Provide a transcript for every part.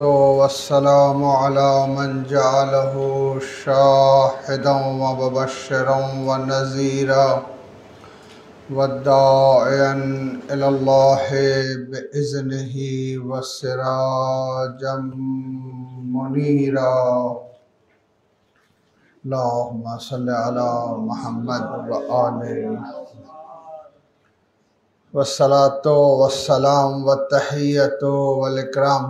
والسلام على من جعله شاهدا ومبشرا ونذيرا والداعيا إلى الله بإذنه وسراجا منيرا. اللهم صل على محمد وآله. والصلاة والسلام والتحية والإكرام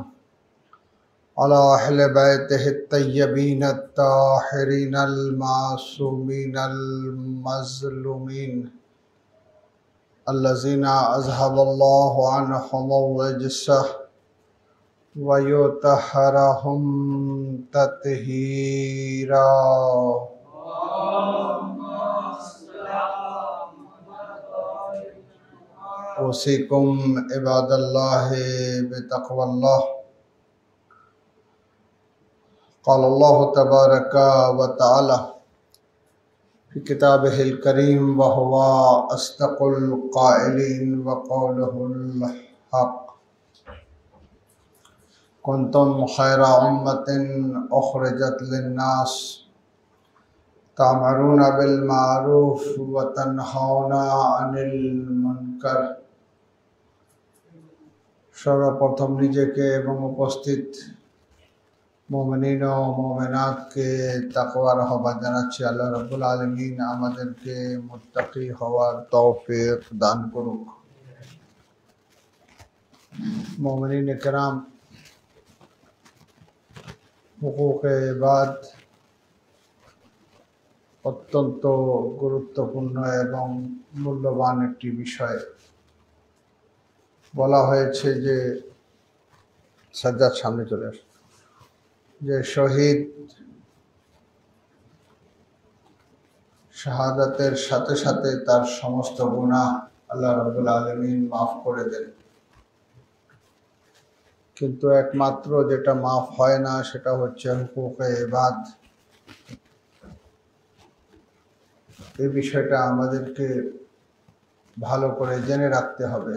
على أهل بيته الطيبين الطاهرين المعصومين المظلومين الذين أذهب الله عنهم الرجس ويطهرهم تطهيرا. أوصيكم عباد الله بتقوى الله. قال الله تبارك وتعالى في كتابه الكريم وهو أصدق القائلين وقوله الحق: كنتم خير أمة أخرجت للناس تأمرون بالمعروف وتنهون عن المنكر। সর্বপ্রথম নিজেকে এবং উপস্থিত মুমিনিন ও মুমিনাতকে তাকওয়ার আহ্বান জানাচ্ছি। আল্লাহ রাব্বুল আলামিন আমাদেরকে মুত্তাকি হওয়ার তৌফিক দান করুক। মুমিনিন কিরাম, হুকুকে ইবাদ অত্যন্ত গুরুত্বপূর্ণ এবং মূল্যবান একটি বিষয়। বলা হয়েছে যে সাজ্জাদ সামনে চলে আসে, যে শহীদ শাহাদাতের সাথে সাথে তার সমস্ত গুনাহ আল্লাহ রাব্বুল আলামিন মাফ করে দেন, কিন্তু একমাত্র যেটা মাফ হয় না সেটা হচ্ছে হুকুকে ইবাদ। এই বিষয়টা আমাদেরকে ভালো করে জেনে রাখতে হবে।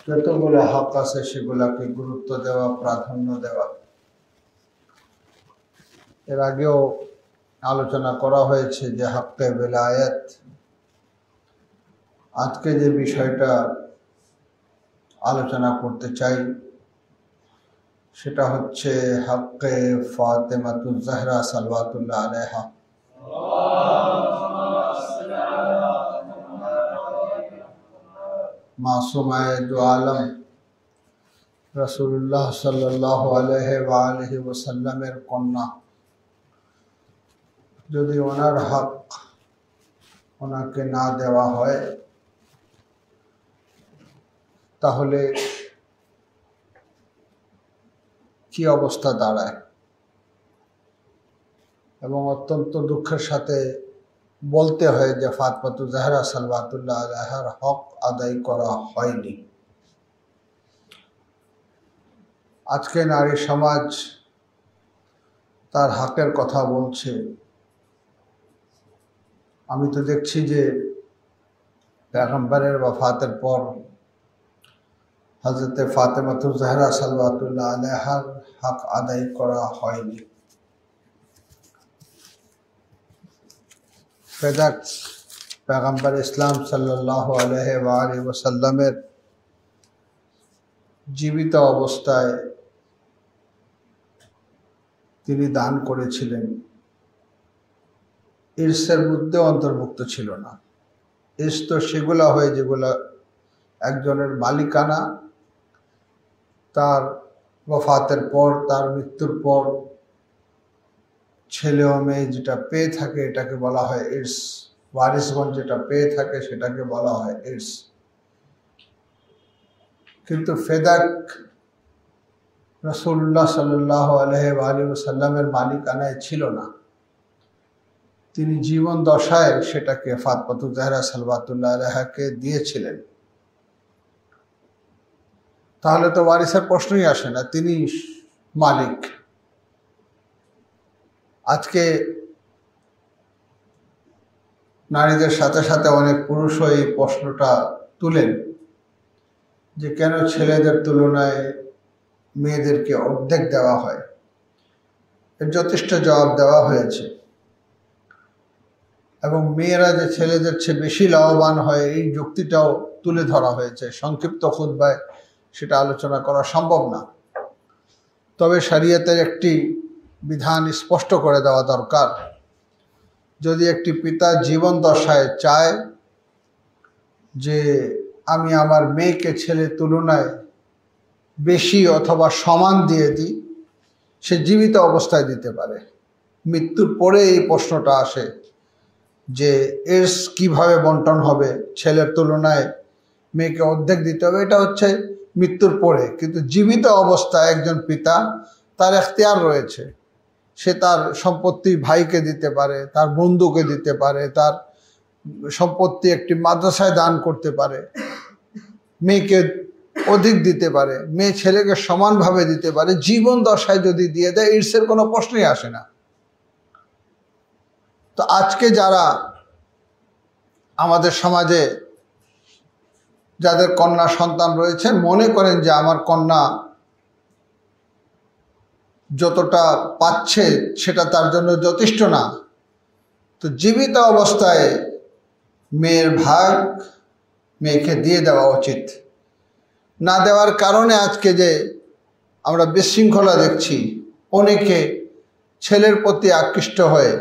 যতগুলো হক আছে সেগুলাকে গুরুত্ব দেওয়া, প্রাধান্য দেওয়া। এর আগেও আলোচনা করা হয়েছে যে হক্কে বেলায়েত। আজকে যে বিষয়টা আলোচনা করতে চাই সেটা হচ্ছে হক্কে ফাতেমাতুজ জাহরা সালাওয়াতুল্লাহ আলাইহা। মাসুমায়ে দু আলম রাসূলুল্লাহ সাল্লাল্লাহু আলাইহি ওয়া আলিহি ওয়াসাল্লামের কন্যা। যদি ওনার হক ওনাকে না দেওয়া হয় তাহলে কি অবস্থা দাঁড়ায়, এবং অত্যন্ত দুঃখের সাথে বলতে হয় যে ফাতেমাতুজ জাহরা সালাওয়াতুল্লাহ আলাইহার হক আদায় করা হয়নি। আজকে নারী সমাজ তার হকের কথা বলছে। আমি তো দেখছি যে পয়গম্বরের ওয়াফাতের পর হযরতে ফাতেমাতুজ জাহরা সালাওয়াতুল্লাহ আলাইহার হক আদায় করা হয়নি। ফেদাক পয়গম্বর ইসলাম সাল্লাল্লাহু আলাইহি ওয়া আলিহি ওয়াসাল্লামের জীবিত অবস্থায় তিনি দান করেছিলেন। ইরসের মধ্যে অন্তর্ভুক্ত ছিল না। ইরস তো সেগুলা হয় যেগুলা একজনের মালিকানা, তার ওয়াফাতের পর, তার মৃত্যুর পর ছেলে ও মেয়ে যেটা পেয়ে থাকে এটাকে বলা হয় ইরস। ওয়ারিসগণ যেটা পেয়ে থাকে সেটাকে বলা হয় ইরস। কিন্তু ফেদাক রাসূলুল্লাহ সাল্লাল্লাহু আলাইহি ওয়া আলিহি ওয়াসাল্লামের মালিকানায় ছিল না। তিনি জীবন দশায় সেটাকে ফাতেমাতুজ জাহরা সালাওয়াতুল্লাহ আলাইহাকে দিয়েছিলেন। তাহলে তো ওয়ারিসের প্রশ্নই আসে না, তিনি মালিক। আজকে নারীদের সাথে সাথে অনেক পুরুষও এই প্রশ্নটা তুলেন যে কেন ছেলেদের তুলনায় মেয়েদেরকে অর্ধেক দেওয়া হয়, এর যথেষ্ট জবাব দেওয়া হয়েছে। এবং মেয়েরা যে ছেলেদের চেয়ে বেশি লাভবান হয় এই যুক্তিটাও তুলে ধরা হয়েছে। সংক্ষিপ্ত খুতবায় সেটা আলোচনা করা সম্ভব না, তবে শরীয়তের একটি বিধান স্পষ্ট করে দেওয়া দরকার। যদি একটি পিতা জীবন দশায় চায় যে আমি আমার মেয়েকে ছেলের তুলনায় বেশি অথবা সমান দিয়ে দিই, সে জীবিত অবস্থায় দিতে পারে। মৃত্যুর পরে এই প্রশ্নটা আসে যে এর কিভাবে বন্টন হবে, ছেলের তুলনায় মেয়েকে অর্ধেক দিতে হবে, এটা হচ্ছে মৃত্যুর পরে। কিন্তু জীবিত অবস্থায় একজন পিতা, তার এখতিয়ার রয়েছে, সে তার সম্পত্তি ভাইকে দিতে পারে, তার বন্ধুকে দিতে পারে, তার সম্পত্তি একটি মাদ্রাসায় দান করতে পারে, মেয়েকে অধিক দিতে পারে, মেয়ে ছেলেকে সমানভাবে দিতে পারে। জীবন দশায় যদি দিয়ে দেয় ইরসের কোনো প্রশ্নই আসে না। তো আজকে যারা আমাদের সমাজে যাদের কন্যা সন্তান রয়েছে মনে করেন যে আমার কন্যা যতটা পাচ্ছে সেটা তার জন্য যথেষ্ট না, তো জীবিত অবস্থায় মেয়ের ভাগ মেয়েকে দিয়ে দেওয়া উচিত। না দেওয়ার কারণে আজকে যে আমরা বিশৃঙ্খলা দেখছি, অনেকে ছেলের প্রতি আকৃষ্ট হয়ে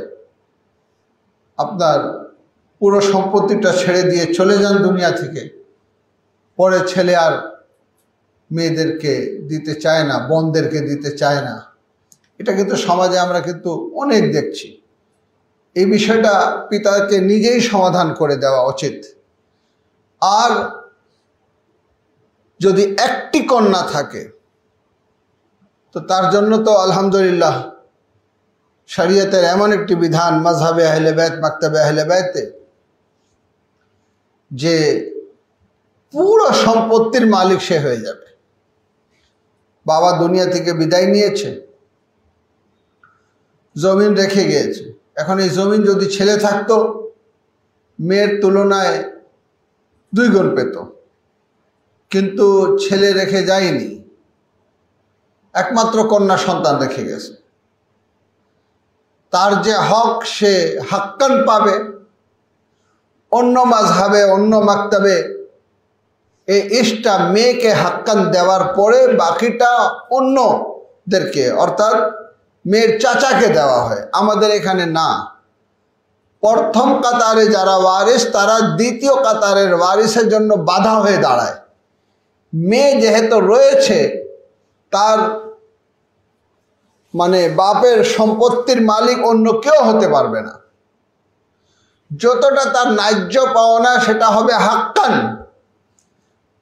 আপনার পুরো সম্পত্তিটা ছেড়ে দিয়ে চলে যান দুনিয়া থেকে, পরে ছেলে আর মেয়েদেরকে দিতে চায় না, বোনদেরকে দিতে চায় না। এটা কিন্তু সমাজে আমরা কিন্তু অনেক দেখছি। এই বিষয়টা পিতাকে নিজেই সমাধান করে দেওয়া উচিত। আর যদি একটি কন্যা থাকে তো তার জন্য তো আলহামদুলিল্লাহ শরীয়তের এমন একটি বিধান মাযহাবে আহলে বাইত, মাকতাবে আহলে বাইতে, যে পুরো সম্পত্তির মালিক সে হয়ে যাবে। বাবা দুনিয়া থেকে বিদায় নিয়েছে, জমিন রেখে গিয়েছে, এখন এই জমিন যদি ছেলে থাকতো মেয়ের তুলনায় 2 গুণ পেত, কিন্তু ছেলে রেখে যায়নি, একমাত্র কন্যা সন্তান রেখে গেছে। তার যে হক সে হাক্কান পাবে। অন্য মাযহাবে, অন্য মাকতাবে এই ইশটা মেয়েকে হাক্কান দেওয়ার পরে বাকিটা অন্যদেরকে, অর্থাৎ মেয়ের চাচাকে দেওয়া হয়। আমাদের এখানে না, প্রথম কাতারে যারা ওয়ারিস তারা দ্বিতীয় কাতারের ওয়ারিসের জন্য বাধা হয়ে দাঁড়ায়। মেয়ে যেহেতু রয়েছে, তার মানে বাপের সম্পত্তির মালিক অন্য কেউ হতে পারবে না। যতটা তার ন্যায্য পাওনা সেটা হবে হাক্কান।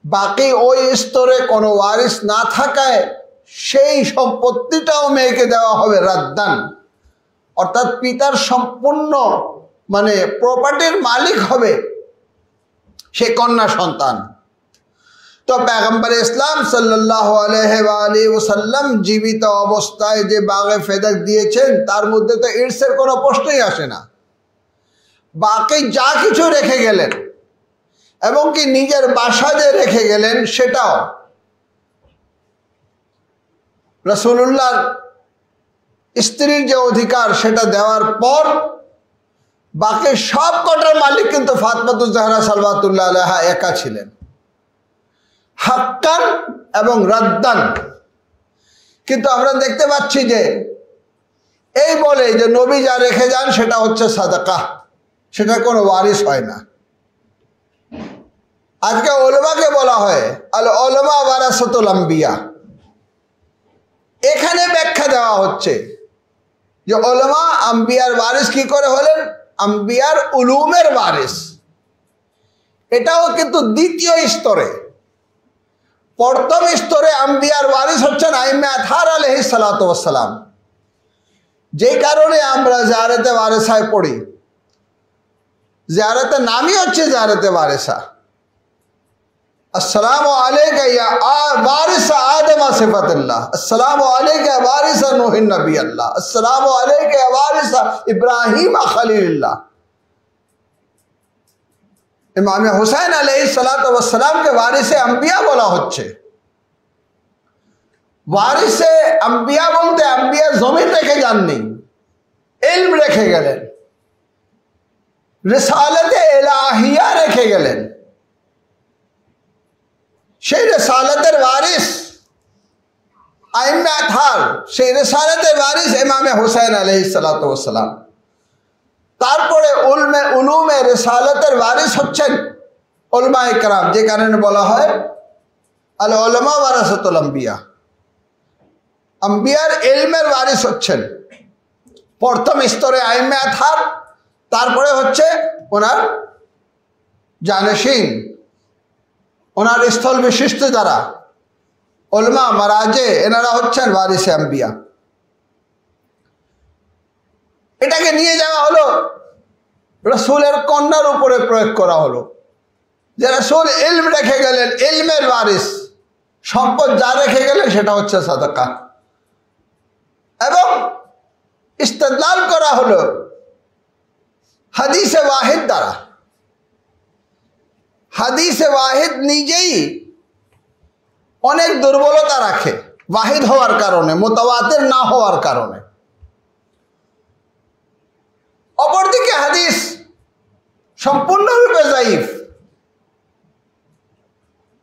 বাকি ওই স্তরে কোনো ওয়ারিস না থাকায় সেই সম্পত্তিটাও মেয়েকে দেওয়া হবে রাদ্দান, অর্থাৎ পিতার সম্পূর্ণ মানে প্রপার্টির মালিক হবে সে কন্যা সন্তান। তো পয়গম্বর ইসলাম সাল্লাল্লাহু আলাইহি ওয়াসাল্লাম জীবিত অবস্থায় যে বাগে ফেদাক দিয়েছেন তার মধ্যে তো ইরসের কোনো প্রশ্নই আসে না। বাকি যা কিছু রেখে গেলেন এবং কি নিজের বাসা যে রেখে গেলেন সেটাও রাসূলুল্লাহর স্ত্রীর যে অধিকার সেটা দেওয়ার পর বাকি সব কটার মালিক কিন্তু ফাতেমাতুজ জাহরা সালাওয়াতুল্লাহ আলাইহা একা ছিলেন, হাক্কান এবং রাদ্দান। কিন্তু আমরা দেখতে পাচ্ছি যে এই বলে যে নবী যা রেখে যান সেটা হচ্ছে সাদাকা, সেটা কোনো ওয়ারিস হয় না। আজকে উলামাকে বলা হয় আল উলামা ওয়ারাসাতুল আম্বিয়া। এখানে ব্যাখ্যা দেওয়া হচ্ছে যে উলামা আম্বিয়ার ওয়ারিস কি করে হলেন? আম্বিয়ার উলুমের ওয়ারিস। এটাও কিন্তু দ্বিতীয় স্তরে। প্রথম স্তরে আম্বিয়ার ওয়ারিস হচ্ছেন আইম্মে আতহার আলাইহিস সালাতু ওয়াস সালাম। যে কারণে আমরা জিয়ারতে ওয়ারিসায় পড়ি, জিয়ারতের নামই হচ্ছে জিয়ারতে ওয়ারিসা। আসসালামু আলাইকা ইয়া ওয়ারিসা আদম সিফাতুল্লাহ, আসসালামু আলাইকা ওয়ারিসা নূহিন নবী আল্লাহ, আসসালামু আলাইকা ওয়ারিসা ইব্রাহিম খলিলুল্লাহ। ইমাম হুসাইন আলাইহিসসালামকে ওয়ারিসে আম্বিয়া বলা হচ্ছে। ওয়ারিসে আম্বিয়া বলতে আম্বিয়া জমিন রেখে যাননি, ইলম রেখে গেলেন, রিসালাতে ইলাহিয়া রেখে গেলেন। সেই রিসালাতের ওয়ারিস আইম্মে আতহার, সেই রিসালাতের ওয়ারিস ইমাম হুসাইন আলাইহিসসালাম। তারপরে উলুমে রিসালাতের ওয়ারিস হচ্ছেন উলামায়ে কেরাম, যে কারণে বলা হয় আল উলামা ওয়ারাসাতুল আম্বিয়া। আম্বিয়ার ইলমের ওয়ারিস হচ্ছেন প্রথম স্তরে আইম্মে আতহার, তারপরে হচ্ছে ওনার জানেশিন, ওনার স্থল বিশিষ্ট যারা উলামা মারাজে, এনারা হচ্ছেন ওয়ারিসে আম্বিয়া। এটাকে নিয়ে যাওয়া হলো রাসূলের কন্যার উপরে প্রয়োগ করা হলো, যে রাসূল ইলম রেখে গেলেন, ইলমের ওয়ারিস, সম্পদ যা রেখে গেলেন সেটা হচ্ছে সাদাকা। এবং ইস্তেদলাল করা হলো হাদিসে ওয়াহিদ দ্বারা। হাদিসে ওয়াহিদ নিজেই অনেক দুর্বলতা রাখে, ওয়াহিদ হওয়ার কারণে, মুতাওয়াতির না হওয়ার কারণে। অপরদিকে হাদিস সম্পূর্ণরূপে যায়িফ,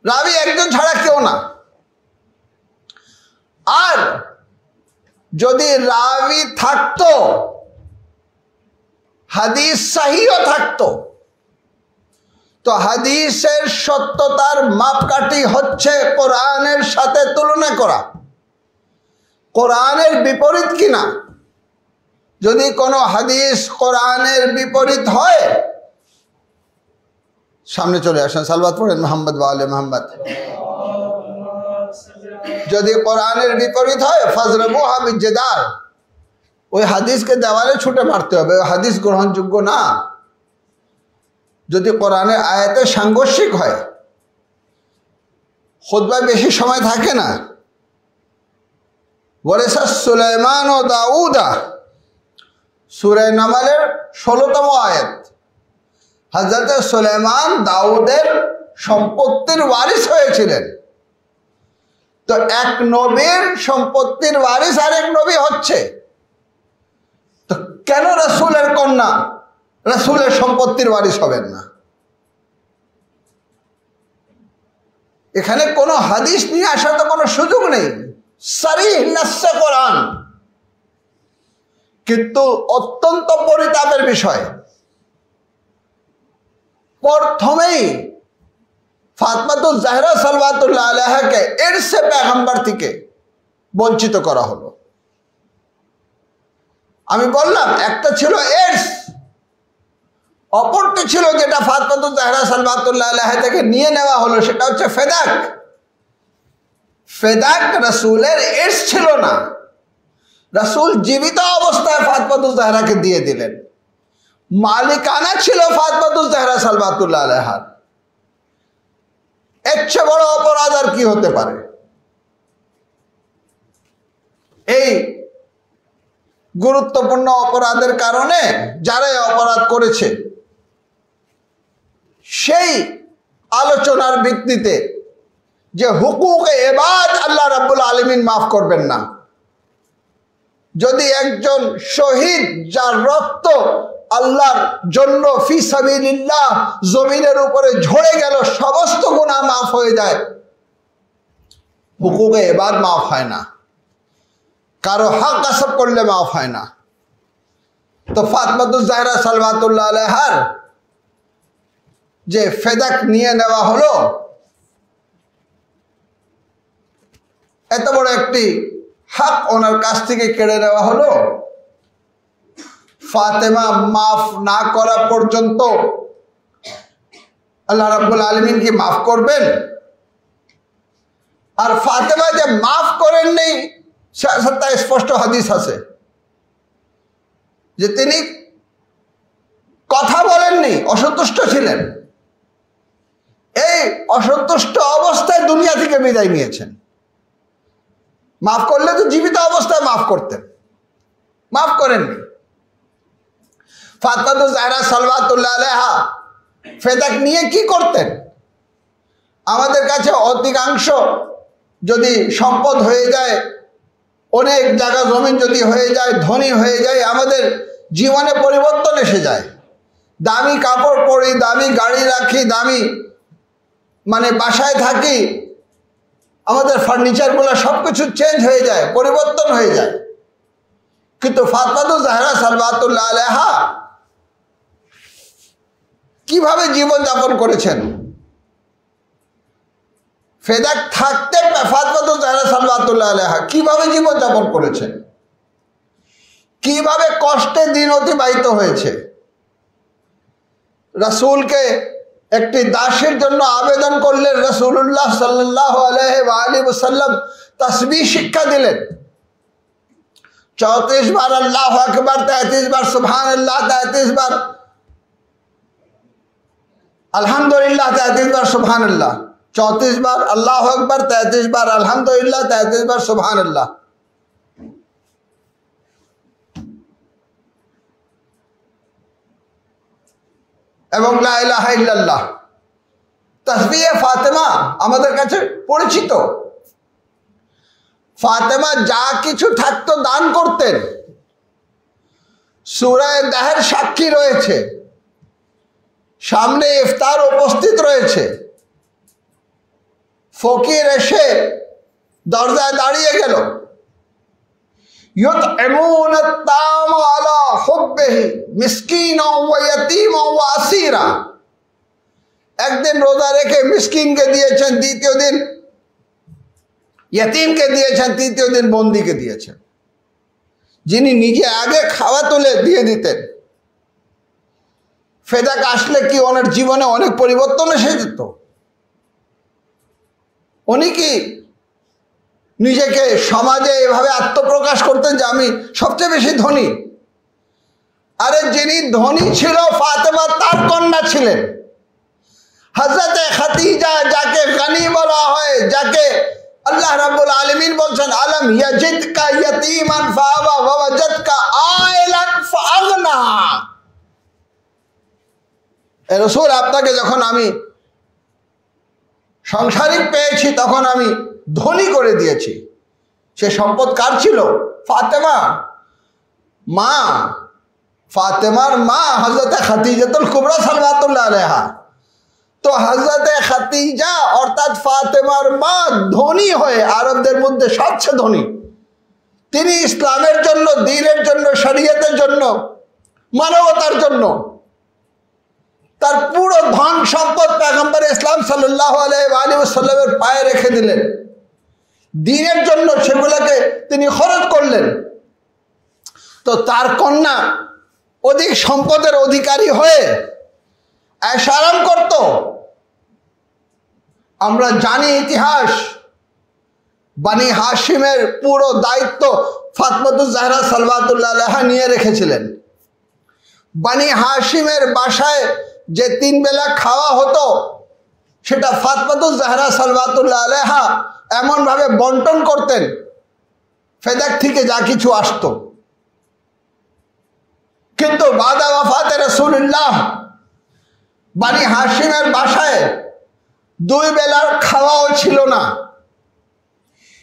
রাবি একজন ছাড়া কেউ না। আর যদি রাবি থাকতো, হাদিস সহিও থাকতো, তো হাদিসের সত্যতার মাপকাঠি হচ্ছে কোরআনের সাথে তুলনা করা, কোরআনের বিপরীত কিনা। যদি কোনো হাদিস কোরআনের বিপরীত হয়, সামনে চলে আসেন, সালওয়াত পড়েন মোহাম্মদ ওয়া আলে মোহাম্মদ। যদি কোরআনের বিপরীত হয়, ফাজরাবুহা বিজ্জিদাল, ওই হাদিসকে দেওয়ালে ছুটে মারতে হবে, ওই হাদিস গ্রহণযোগ্য না। যদি কোরআনের আয়াতে সাংঘর্ষিক হয়, খুতবায় বেশি সময় থাকে না, ওয়ারিসা সুলাইমান ও দাউদা, সূরা নামলের 16তম আয়াত। হযরত সুলাইমান দাউদের সম্পত্তির ওয়ারিস হয়েছিলেন। তো এক নবীর সম্পত্তির ওয়ারিস আরেক নবী হচ্ছে, তো কেন রাসূলের কন্যা রাসূলের সম্পত্তির ওয়ারিস হবেন না? এখানে কোনো হাদিস নিয়ে আসার তো কোনো সুযোগ নেই, সরিহ নাসে কোরআন। কিন্তু অত্যন্ত পরিতাপের বিষয়, প্রথমেই ফাতেমাতুজ জাহরা সালাওয়াতুল্লাহ আলাইহাকে ইরসে পেগম্বর থেকে বঞ্চিত করা হলো। আমি বললাম একটা ছিল ইরস, অপরটি ছিল যেটা ফাতেমাতুজ জাহরা সালাওয়াতুল্লাহ আলাইহা থেকে নিয়ে নেওয়া হলো, সেটা হচ্ছে ফেদাক। ফেদাক রাসূলের ইরস ছিল না, রাসূল জীবিত অবস্থায় ফাতেমাতুজ জাহরাকে দিয়ে দিলেন। মালিকানা ছিল ফাতেমাতুজ জাহরা সালাওয়াতুল্লাহ আলাইহার। এর চেয়ে বড় অপরাধ আর কি হতে পারে? এই গুরুত্বপূর্ণ অপরাধের কারণে যারাই অপরাধ করেছে, সেই আলোচনার ভিত্তিতে যে হুকুকে ইবাদ আল্লাহ রাব্বুল আলামিন মাফ করবেন না। যদি একজন শহীদ যার রক্ত আল্লাহর জন্য ফি সাবিলিল্লাহ জমিনের উপরে ঝরে গেল, সমস্ত গুনাহ মাফ হয়ে যায়, হুকুকে ইবাদ মাফ হয় না, কারো হক গাসব করলে মাফ হয় না। তো ফাতেমাতুজ জাহরা সালাওয়াতুল্লাহ আলাইহার যে ফেদাক নিয়ে নেওয়া হলো, এত বড় একটি হক ওনার কাছ থেকে কেড়ে নেওয়া হলো। ফাতেমা মাফ না করা পর্যন্ত আল্লাহ রাব্বুল আলামিন কি মাফ করবেন? আর ফাতেমা যে মাফ করেননি, সেটা স্পষ্ট হাদিস আছে যে তিনি কথা বলেননি, অসন্তুষ্ট ছিলেন। এই অসন্তুষ্ট অবস্থায় দুনিয়া থেকে বিদায় নিয়েছেন। মাফ করলে তো জীবিত অবস্থায় মাফ করতেন, মাফ করেননি। ফাতেমাতুজ জাহরা সালাওয়াতুল্লাহ আলাইহা ফেদাক নিয়ে কি করতেন? আমাদের কাছে অধিকাংশ যদি সম্পদ হয়ে যায়, অনেক জায়গা জমিন যদি হয়ে যায়, ধনী হয়ে যায়, আমাদের জীবনে পরিবর্তন এসে যায়। দামি কাপড় পরি, দামি গাড়ি রাখি, দামি বাসায় থাকি, আমাদের ফার্নিচারগুলো সব কিছু চেঞ্জ হয়ে যায়, পরিবর্তন হয়ে যায়। কিন্তু ফাতেমা জাহরা সালাওয়াতুল্লাহ আলাইহা কিভাবে জীবন যাপন করেছেন? ফেদাক থাকতে ফাতেমা জাহরা সালাওয়াতুল্লাহ আলাইহা কিভাবে জীবন যাপন করেছেন, কিভাবে কষ্টে দিন অতিবাহিত হয়েছে। রাসূলকে একটি দাসের জন্য আবেদন করলেন, রাসূলুল্লাহ সাল্লাল্লাহু আলাইহি ওয়াসাল্লাম তাসবিহ শিক্ষা দিলেন। 34 বার আল্লাহু আকবার, 33 বার সুবহানাল্লাহ, 33 বার আলহামদুলিল্লাহ, 33 বার সুবহানাল্লাহ, 34 বার আল্লাহু আকবার, 33 বার আলহামদুলিল্লাহ, 33 বার সুবহানাল্লাহ। এবং লা ইলাহা ইল্লাল্লাহ। তাসবিহে ফাতেমা আমাদের কাছে পরিচিত। ফাতেমা যা কিছু থাকতো দান করতেন। সূরা দাহের সাক্ষী রয়েছে, সামনে ইফতার উপস্থিত রয়েছে, ফকির এসে দরজায় দাঁড়িয়ে গেল। ইউতঈমুনা আত-তা'আম আলা হুব্বিহি মিসকিনা ওয়া ইয়াতীমা ওয়া আসীরা। একদিন রোজা রেখে মিসকিনকে দিয়েছেন, দ্বিতীয় দিন ইয়তীমকে দিয়েছেন, তৃতীয় দিন বন্দীকে দিয়েছেন। যিনি নিজে আগে খাওয়া তুলে দিয়ে দিতেন, ফেদাক আসলে কি ওনার জীবনে অনেক পরিবর্তন এসে যেত? উনি কি নিজেকে সমাজে এভাবে আত্মপ্রকাশ করতেন যে আমি সবচেয়ে বেশি ধনী? আরে যিনি ধনী ছিল ফাতেমা তার কন্যা ছিলেন। হযরতে খাদিজা, যাকে গনি বলা হয়, যাকে আল্লাহ রাব্বুল আলামিন বলছেন আলম ইয়াজিদকা ইয়াতীমান ফাআওয়া ওয়া ওয়াজাদকা আইলান ফাআগনা। এ রাসূল, আপনাকে যখন আমি সংসারিক পেয়েছি তখন আমি ধনী করে দিয়েছি। সে সম্পদ কার ছিল? ফাতেমা মা, ফাতেমার মা হযরতে খাদিজাতুল কুবরা সালাওয়াতুল্লাহ আলাইহা। তো হযরতে খাদিজা অর্থাৎ ফাতেমার মা ধনী হয়ে আরবদের মধ্যে সবচেয়ে ধনী। তিনি ইসলামের জন্য, দ্বীনের জন্য, শরীয়তের জন্য, মানবতার জন্য তার পুরো ধন সম্পদ পয়গম্বর ইসলাম সাল্লাল্লাহু আলাইহি ওয়াসাল্লামের পায়ে রেখে দিলেন। দ্বীনের জন্য সেগুলোকে তিনি খরচ করলেন। তো তার কন্যা অধিক সম্পদের অধিকারী হয়ে আয়েশ আরাম করত। আমরা জানি ইতিহাস, বানি হাশিমের পুরো দায়িত্ব ফাতেমা জাহরা সালাওয়াতুল্লাহ আলাইহা নিয়ে রেখেছিলেন। বানি হাশিমের বাসায় যে 3 বেলা খাওয়া হতো সেটা ফাতেমা জাহরা সালাওয়াতুল্লাহ আলাইহা এমন ভাবে বন্টন করতেন, ফেদাক থেকে যা কিছু আসতো। কিন্তু বাদা ওয়াফাতে রাসূলুল্লাহ বানি হাশিমের বাসায় 2 বেলার খাওয়াও ছিল না।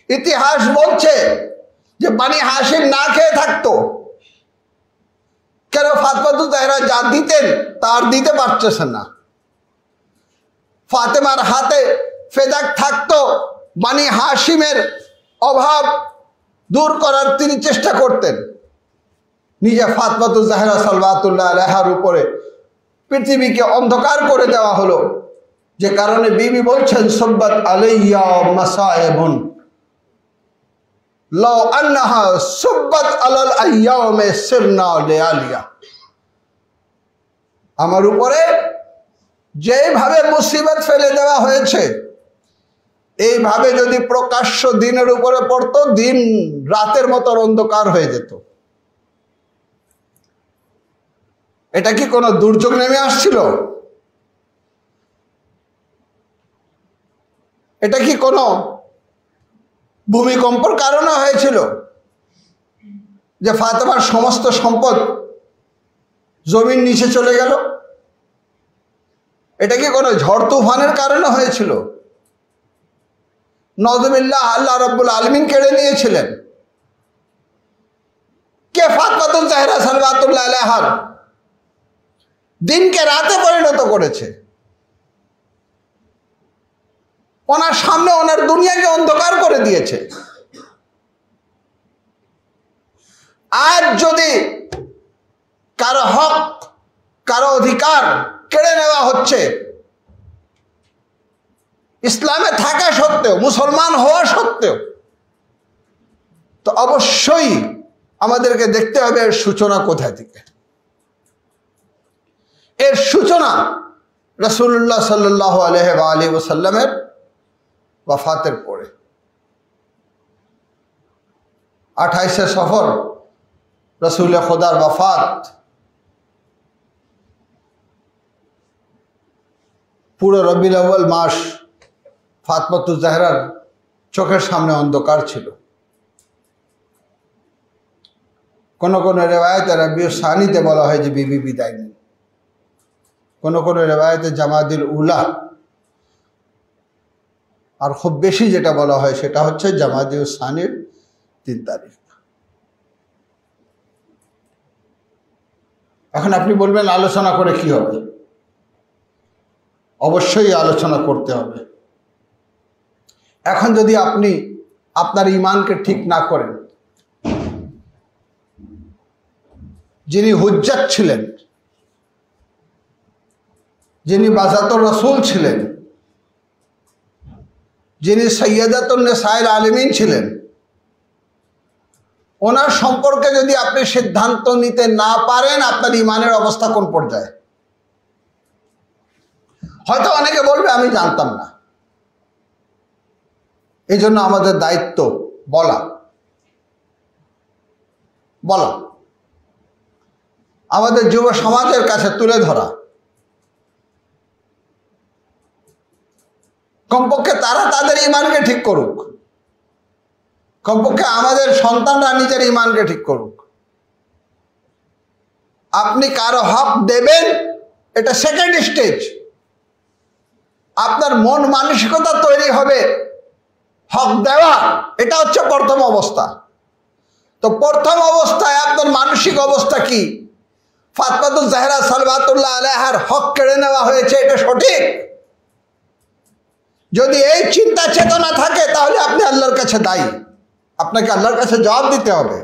ইতিহাস বলছে যে বানি হাশিম না খেয়ে থাকতো। কেন? ফাতেমা জাহরা যা দিতেন তার দিতে পারতেছেন না। ফাতেমার হাতে ফেদাক থাকতো, বানি হাশিমের অভাব দূর করার তিনি চেষ্টা করতেন। নিজে ফাতেমা জাহরা সালাওয়াতুল্লাহ আলাইহার উপরে পৃথিবীকে অন্ধকার করে দেওয়া হলো, যে কারণে বিবি বলছেন সুব্বাত আলাইয়া মাসায়েবুন লাউ আন্নাহা সুব্বাত আলাল আইয়ামে সিরনা লিয়ালিয়া। আমার উপরে যেভাবে মুসিবত ফেলে দেওয়া হয়েছে, এইভাবে যদি প্রকাশ্য দিনের উপরে পড়তো, দিন রাতের মতো অন্ধকার হয়ে যেত। এটা কি কোনো দুর্যোগ নেমে আসছিল? এটা কি কোনো ভূমিকম্পের কারণে হয়েছিল যে ফাতেমার সমস্ত সম্পদ জমির নিচে চলে গেল? এটা কি কোনো ঝড় তুফানের কারণে হয়েছিল? নজরুল্লাহ আল্লাহ রাব্বুল আলামিন কেড়ে নিয়েছিলেন? কে ফাতেমাতুজ জাহরা সালাওয়াতুল্লাহ আলাইহার দিনকে রাতে পরিণত করেছে? ওনার সামনে ওনার দুনিয়াকে অন্ধকার করে দিয়েছে। আজ যদি কারো হক, কারো অধিকার কেড়ে নেওয়া হচ্ছে, ইসলামে থাকা সত্ত্বেও, মুসলমান হওয়া সত্ত্বেও, তো অবশ্যই আমাদেরকে দেখতে হবে এর সূচনা কোথায় থেকে। এর সূচনা রাসূলুল্লাহ সাল্লাল্লাহু আলাইহি ওয়াসাল্লামের ওয়াফাতের পরে। 28শে সফর রসুল খোদার ওয়াফাত। পুরো রবিউল আউয়াল মাস ফাতেমাতুজ জাহরার চোখের সামনে অন্ধকার ছিল। কোন কোন রেওয়ায়েতে রবিউল সানিতে বলা হয় যে বিবি বিদায় নেন, কোন কোন রেওয়ায়েতে জামাদিল উলা, আর খুব বেশি যেটা বলা হয় সেটা হচ্ছে জামাদিল সানির 3 তারিখ। এখন আপনি বলবেন আলোচনা করে কি হবে? অবশ্যই আলোচনা করতে হবে। এখন যদি আপনি আপনার ঈমানকে ঠিক না করেন, যিনি হুজ্জাত ছিলেন, যিনি বাজাতুর রাসূল ছিলেন, যিনি সাইয়্যিদাতুন নিসাইল আলামিন ছিলেন, ওনার সম্পর্কে যদি আপনি সিদ্ধান্ত নিতে না পারেন, আপনার ঈমানের অবস্থা কোন পর্যায়ে? হয়তো অনেকে বলবে আমি জানতাম না। এই জন্য আমাদের দায়িত্ব বলা, আমাদের যুব সমাজের কাছে তুলে ধরা। কমপক্ষে তারা তাদের ঈমানকে ঠিক করুক, কমপক্ষে আমাদের সন্তানরা নিজের ঈমানকে ঠিক করুক। আপনি কারো হক দেবেন, এটা সেকেন্ড স্টেজ। আপনার মন মানসিকতা তৈরি হবে হক দেওয়া, এটা হচ্ছে প্রথম অবস্থা। তো প্রথম অবস্থায় আপনার মানসিক অবস্থা কি? ফাতেমাতুজ জাহরা সালাওয়াতুল্লাহ আলাইহার হক কেড়ে নেওয়া হয়েছে, এটা সঠিক? যদি এই চিন্তা চেতনা থাকে তাহলে আপনি আল্লাহর কাছে দায়ী, আপনাকে আল্লাহর কাছে জবাব দিতে হবে।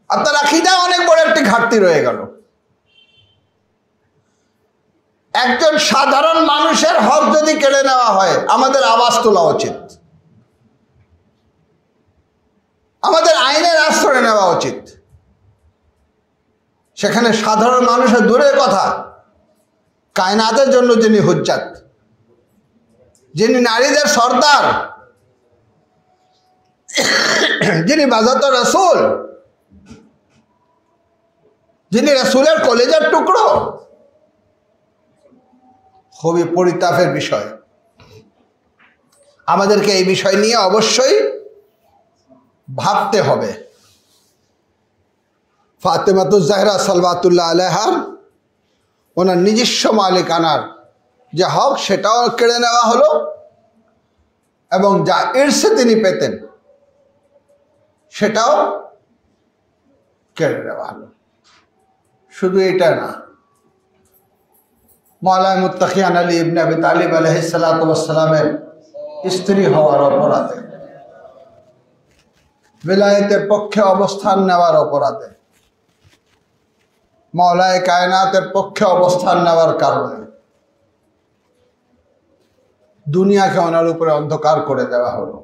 আপনার আকীদা অনেক বড় একটি ঘাটতি রয়ে গেল। একজন সাধারণ মানুষের হক যদি কেড়ে নেওয়া হয়, আমাদের আওয়াজ তোলা উচিত, আমাদের আইনের আশ্রয় নেওয়া উচিত। সেখানে সাধারণ মানুষের দূরের কথা, কায়নাতের জন্য যিনি হুজ্জাত, যিনি নারীদের সর্দার, যিনি বাজাতুর রাসূল, যিনি রাসূলের কলেজের টুকরো, খুবই পরিতাপের বিষয়। আমাদেরকে এই বিষয় নিয়ে অবশ্যই ভাবতে হবে। ফাতেমাতুজ জাহরা সালাওয়াতুল্লাহ আলাইহার ওনার নিজস্ব মালিকানার যে হক, সেটাও কেড়ে নেওয়া হলো, এবং যা ইরসে তিনি পেতেন সেটাও কেড়ে নেওয়া হলো। শুধু এটা না, মাওলানা মুত্তাকিয়ান আলী ইবনে আবি তালিব আলাইহিস সালাতু ওয়াস সালামের স্ত্রী হওয়ার অপরাধে, বেলায়েতের পক্ষে অবস্থান নেওয়ার অপরাধে, মাওলায়ে কায়নাতের পক্ষে অবস্থান নেওয়ার কারণে দুনিয়াকে ওনার উপরে অন্ধকার করে দেওয়া হলো।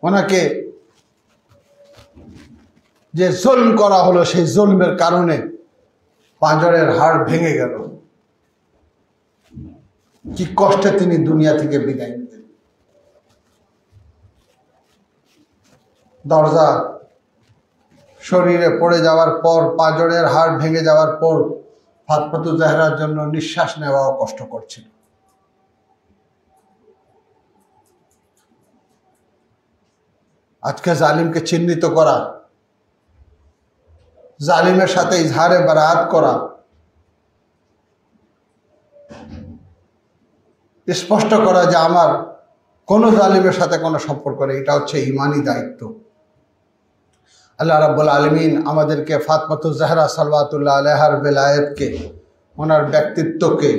ওনাকে যে জুলম করা হলো, সেই জুলমের কারণে পাঁজরের হাড় ভেঙে গেল। কি কষ্টে তিনি দুনিয়া থেকে বিদায় নিলেন। দরজা শরীরে পড়ে যাওয়ার পর, পাঁজরের হাড় ভেঙে যাওয়ার পর ফাতেমাতুজ জাহরার জন্য নিঃশ্বাস নেওয়াও কষ্ট করছিল। আজকে জালিমকে চিহ্নিত করা জালিমের সাথে ইজহারে বারাত করা, স্পষ্ট করা যে আমার কোনো জালিমের সাথে কোনো সম্পর্ক নেই, এটা হচ্ছে ঈমানি দায়িত্ব। আল্লাহ রাব্বুল আলামিন আমাদেরকে ফাতেমাতুজ জাহরা সাল্লাল্লাহু আলাইহার বেলায়েতকে, ওনার ব্যক্তিত্বকে,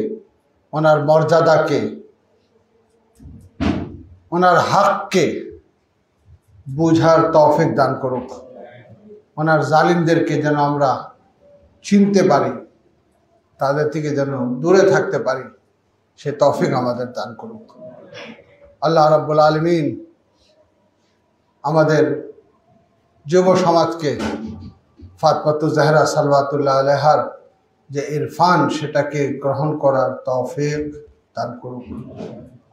ওনার মর্যাদাকে, ওনার হককে বুঝার তৌফিক দান করুক। ওনার জালিমদেরকে যেন আমরা চিনতে পারি, তাদের থেকে যেন দূরে থাকতে পারি, সে তৌফিক আমাদের দান করুক। আল্লাহ রাব্বুল আলামিন আমাদের যুব সমাজকে ফাতেমাতুজ জাহরা সাল্লাল্লাহু আলাইহার যে ইরফান, সেটাকে গ্রহণ করার তৌফিক দান করুক।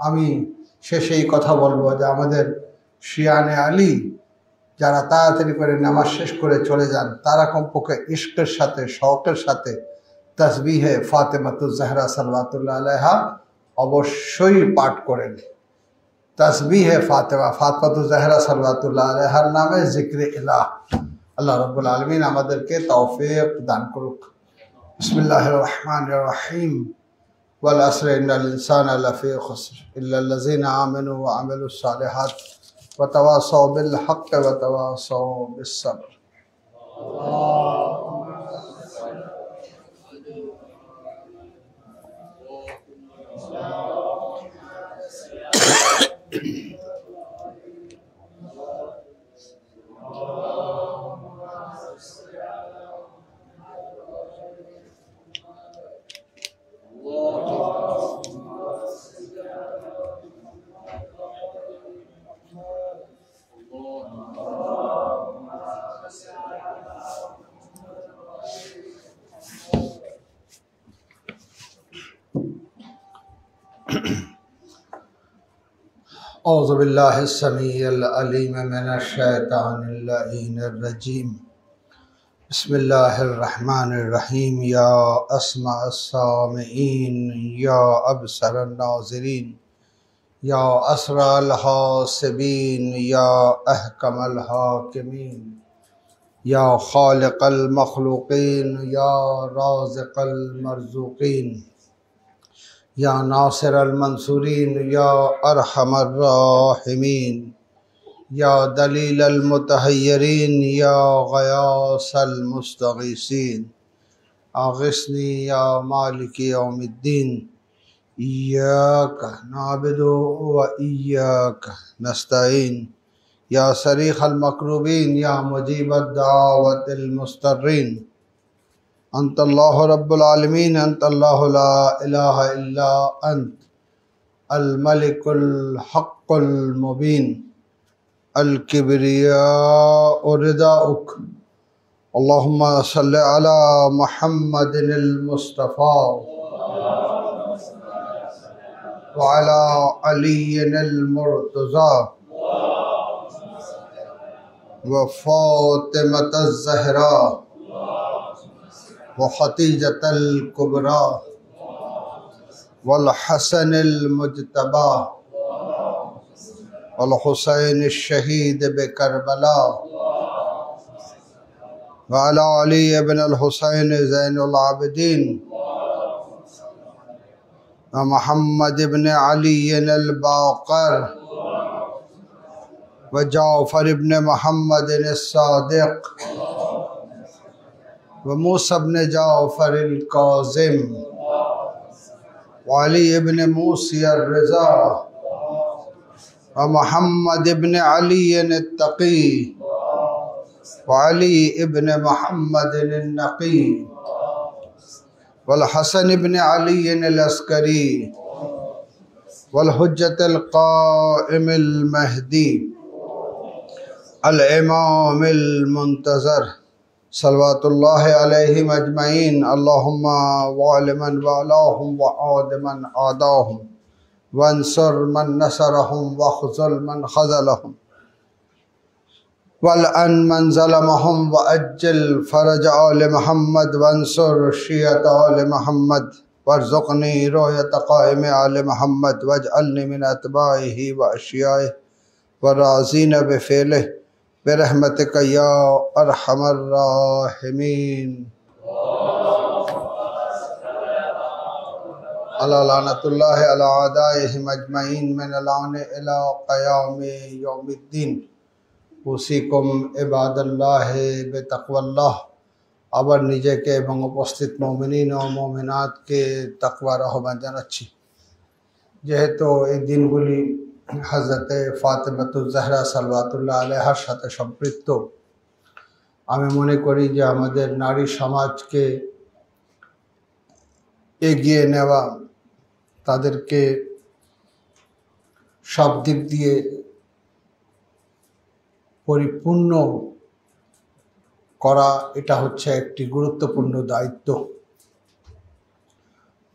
আমি শেষেই কথা বলবো যে আমাদের শিয়ানে আলী যারা তাড়াতাড়ি করে নামাজ শেষ করে চলে যান, তারা কমপক্ষে ইশকের সাথে, শওকের সাথে তাসবিহে ফাতেমাতুজ জাহরা সাল্লাল্লাহু আলাইহা অবশ্যই পাঠ করেন। তাসবিহে ফাতেমাতুজ জাহরা সাল্লাল্লাহু আলাইহার নামে জিক্রে ইলাহ। আল্লাহ রাব্বুল আলামিন আমাদেরকে তৌফিক দান করুক। বিসমিল্লাহির রহমানির রহিম। ওয়াল আসরি ইন্নাল ইনসানা লাফি খুসর ইল্লাল্লাযিনা আমানু ওয়া আমিলুস সালিহাত ওয়া তাওয়াসাউ বিল হাক্কি ওয়া তাওয়াসাউ বিস সাবর। أعوذ بالله السميع العليم من الشيطان اللعين الرجيم. بسم الله الرحمن الرحيم. يا أسمع السامعين، يا أبصر الناظرين، يا أسرع الحاسبين، يا أحكم الحاكمين، يا خالق المخلوقين، يا رازق المرزوقين، يا ناصر المنصورين، يا أرحم الراحمين، يا دليل المتحيرين، يا غياث المستغيثين، أغثني يا مالك يوم الدين. إياك نعبد وإياك نستعين. يا صريخ المكروبين، يا مجيب الدعوة المضطرين. أنت الله رب العالمين، أنت الله لا إله إلا أنت، الملك الحق المبين، الكبرياء رداؤك. اللهم صل على محمد المصطفى وعلى علي المرتضى وفاطمة الزهراء وخديجة الكبرى والحسن المجتبى والحسين الشهيد بكربلاء وعلى علي بن الحسين زين العابدين ومحمد بن علي الباقر وجعفر بن محمد الصادق وموسى بن جعفر الكاظم وعلي بن موسى الرضا ومحمد بن علي التقي وعلي بن محمد النقي والحسن بن علي العسكري والحجة القائم المهدي الإمام المنتظر صلواتullah عليهم أجمعين. اللهم وعل من والاهم وعاد من عاداهم وانصر من نصرهم واخذل من خذلهم والأن من ظلمهم وأجل فرج آل محمد وانصر شيعة آل محمد وارزقني رؤية قائم آل محمد واجعلني من أتباعه وأشيائه والراضين بفعله برحمتك يا أرحم الراحمين على لعنة الله على أعدائهم أجمعين من الآن إلى قيام يوم الدين أوصيكم عباد الله بتقوى الله আবার নিজেকে এবং উপস্থিত মুমিনিন ও মুমিনাতকে তাকওয়ার আহ্বান জানাচ্ছি। যেহেতু এই দিনগুলি হযরতে ফাতেমাতুজ জাহরা সাল্লাল্লাহু আলাইহার সাথে সম্পৃক্ত, আমি মনে করি যে আমাদের নারী সমাজকে এগিয়ে নেওয়া, তাদেরকে সব দিক দিয়ে পরিপূর্ণ করা, এটা হচ্ছে একটি গুরুত্বপূর্ণ দায়িত্ব।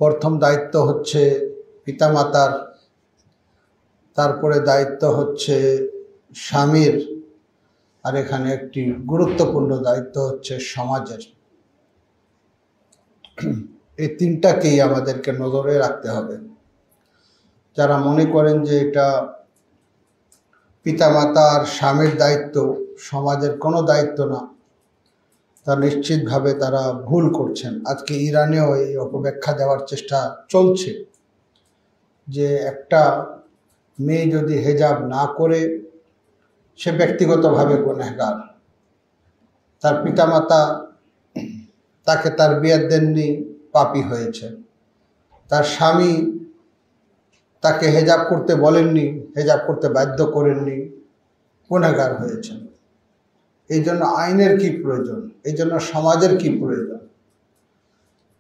প্রথম দায়িত্ব হচ্ছে পিতামাতার, তারপরে দায়িত্ব হচ্ছে স্বামীর, আর এখানে একটি গুরুত্বপূর্ণ দায়িত্ব হচ্ছে সমাজের। এই তিনটাকেই আমাদেরকে নজরে রাখতে হবে। যারা মনে করেন যে এটা পিতামাতা আর স্বামীর দায়িত্ব, সমাজের কোনো দায়িত্ব না, তা নিশ্চিতভাবে তারা ভুল করছেন। আজকে ইরানেও এই অপব্যাখ্যা দেওয়ার চেষ্টা চলছে যে একটা মেয়ে যদি হেজাব না করে সে ব্যক্তিগতভাবে গুনাহগার, তার পিতামাতা তাকে তার বিয়ে দেননি, পাপী হয়েছে, তার স্বামী তাকে হেজাব করতে বলেননি, হেজাব করতে বাধ্য করেননি, গুনাহগার হয়েছেন। এই জন্য আইনের কি প্রয়োজন, এই জন্য সমাজের কি প্রয়োজন?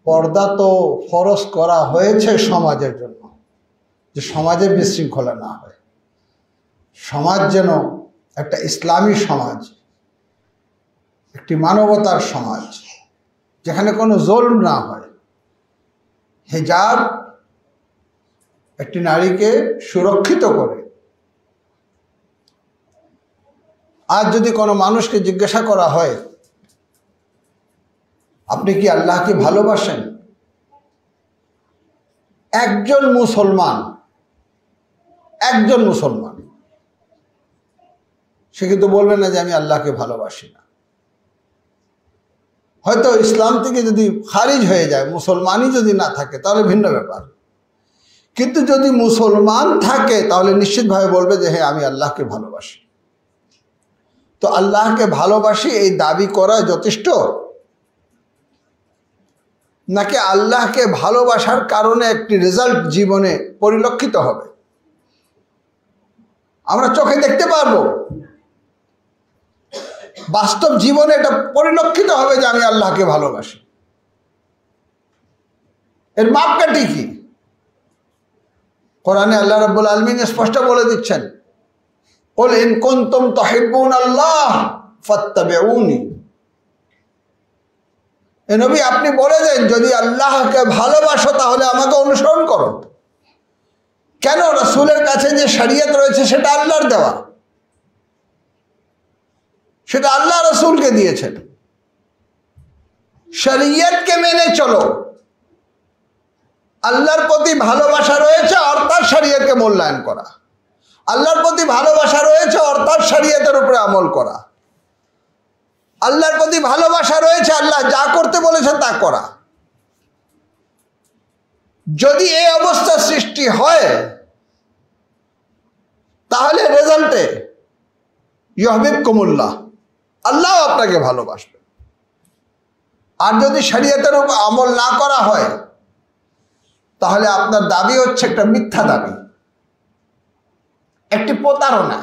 পর্দা তো ফরজ করা হয়েছে সমাজের জন্য, যে সমাজে বিশৃঙ্খলা না হয়, সমাজ যেন একটা ইসলামী সমাজ, একটি মানবতার সমাজ, যেখানে কোনো জুলম না হয়। হিজাব একটি নারীকে সুরক্ষিত করে। আজ যদি কোনো মানুষকে জিজ্ঞাসা করা হয় আপনি কি আল্লাহকে ভালোবাসেন, একজন মুসলমান সে কিন্তু বলবে না যে আমি আল্লাহকে ভালোবাসি না। হয়তো ইসলাম থেকে যদি খারিজ হয়ে যায়, মুসলমানই যদি না থাকে তাহলে ভিন্ন ব্যাপার, কিন্তু যদি মুসলমান থাকে তাহলে নিশ্চিতভাবে বলবে যে হ্যাঁ আমি আল্লাহকে ভালোবাসি। তো আল্লাহকে ভালোবাসি এই দাবি করা যথেষ্ট, নাকি আল্লাহকে ভালোবাসার কারণে একটি রেজাল্ট জীবনে পরিলক্ষিত হবে? আমরা চোখে দেখতে পারবো, বাস্তব জীবনে এটা পরিলক্ষিত হবে যে আমি আল্লাহকে ভালোবাসি। এর মাপকাঠি কি? কোরআনে আল্লাহ রাব্বুল আলামিন স্পষ্ট বলে দিচ্ছেন, কুল ইন কুনতুম তুহিব্বুনাল্লাহ ফাত্তাবিউনি। এ নবী আপনি বলে দেন যদি আল্লাহকে ভালোবাসো তাহলে আমাকে অনুসরণ করো। কেন? রাসূলের কাছে যে শরীয়ত রয়েছে সেটা আল্লাহর দেওয়া, সেটা আল্লাহ রাসূলকে দিয়েছেন। শরীয়তকে মেনে চলো। আল্লাহর প্রতি ভালোবাসা রয়েছে অর্থাৎ শরীয়তকে মূল্যায়ন করা, আল্লাহর প্রতি ভালোবাসা রয়েছে অর্থাৎ শরীয়তের উপরে আমল করা, আল্লাহর প্রতি ভালোবাসা রয়েছে আল্লাহ যা করতে বলেছে তা করা। যদি এই অবস্থা সৃষ্টি হয় তাহলে রেজাল্টে ইউহিব্বুকুমুল্লাহ, আল্লাহ আপনাকে ভালোবাসবে। আর যদি শরীয়তের উপর আমল না করা হয় তাহলে আপনার দাবি হচ্ছে একটা মিথ্যা দাবি, একটি প্রতারণা,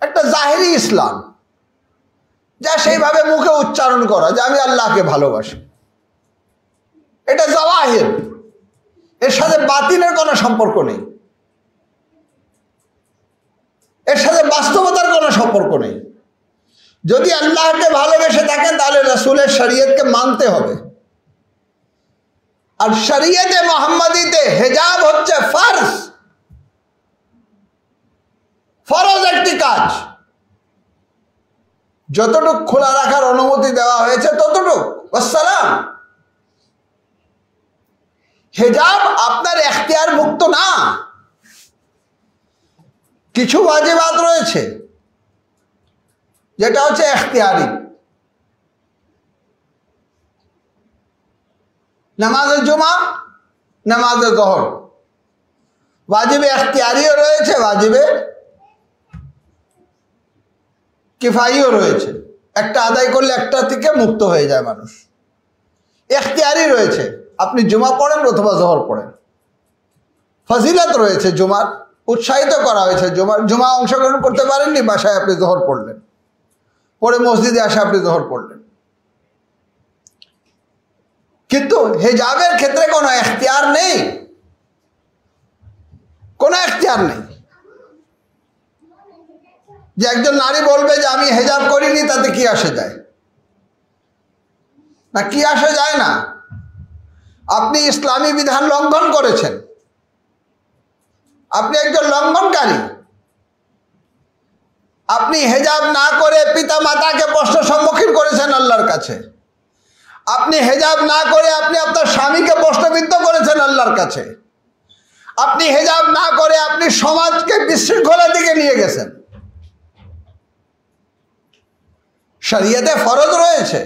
একটা জাহেরি ইসলাম, যা সেইভাবে মুখে উচ্চারণ করা যে আমি আল্লাহকে ভালোবাসি। এটা জাওয়াহির, এর সাথে বাতিনের কোনো সম্পর্ক নেই, এর সাথে বাস্তবতার কোনো সম্পর্ক নেই। যদি আল্লাহকে ভালোবেসে থাকেন তাহলে রাসূলের শরীয়তকে মানতে হবে। আর শরীয়তে মুহাম্মাদিতে হিজাব হচ্ছে ফরজ, ফরজ একটি কাজ। যতটুকু খোলা রাখার অনুমতি দেওয়া হয়েছে ততটুকু, আসসালাম। হিজাব আপনার এখতিয়ার মুক্ত না, কিছু ওয়াজিবাত রয়েছে যেটা হচ্ছে এখতিয়ারি। নামাজে জুমা, নামাজে জোহর ওয়াজিবে এখতিয়ারিও রয়েছে, ওয়াজিবে কিফাইও রয়েছে। একটা আদায় করলে একটা থেকে মুক্ত হয়ে যায় মানুষ। এখতিয়ারি রয়েছে, আপনি জুমা পড়েন অথবা জোহর পড়েন। ফজিলত রয়েছে জুমার, উৎসাহিত করা হয়েছে জুমার। জুমা অংশগ্রহণ করতে পারেননি, বাসায় আপনি জোহর পড়লেন, পরে মসজিদে আসে আপনি জোহর পড়লেন। কিন্তু হিজাবের ক্ষেত্রে কোনো এখতিয়ার নেই, কোনো এখতিয়ার নেই যে একজন নারী বলবে যে আমি হিজাব করিনি, তাতে কি আসে যায় না, কি আসে যায় না। আপনি ইসলামী বিধান লঙ্ঘন করেছেন, আপনি একজন লঙ্ঘনকারী। আপনি হিজাব না করে পিতা মাতাকে প্রশ্ন সম্মুখীন করেছেন আল্লাহর কাছে। আপনি হিজাব না করে আপনি আপনার স্বামীকে প্রশ্নবিদ্ধ করেছেন আল্লাহর কাছে। আপনি হিজাব না করে আপনি সমাজকে বিশৃঙ্খলার দিকে নিয়ে গেছেন। শরীয়তে ফরজ রয়েছে।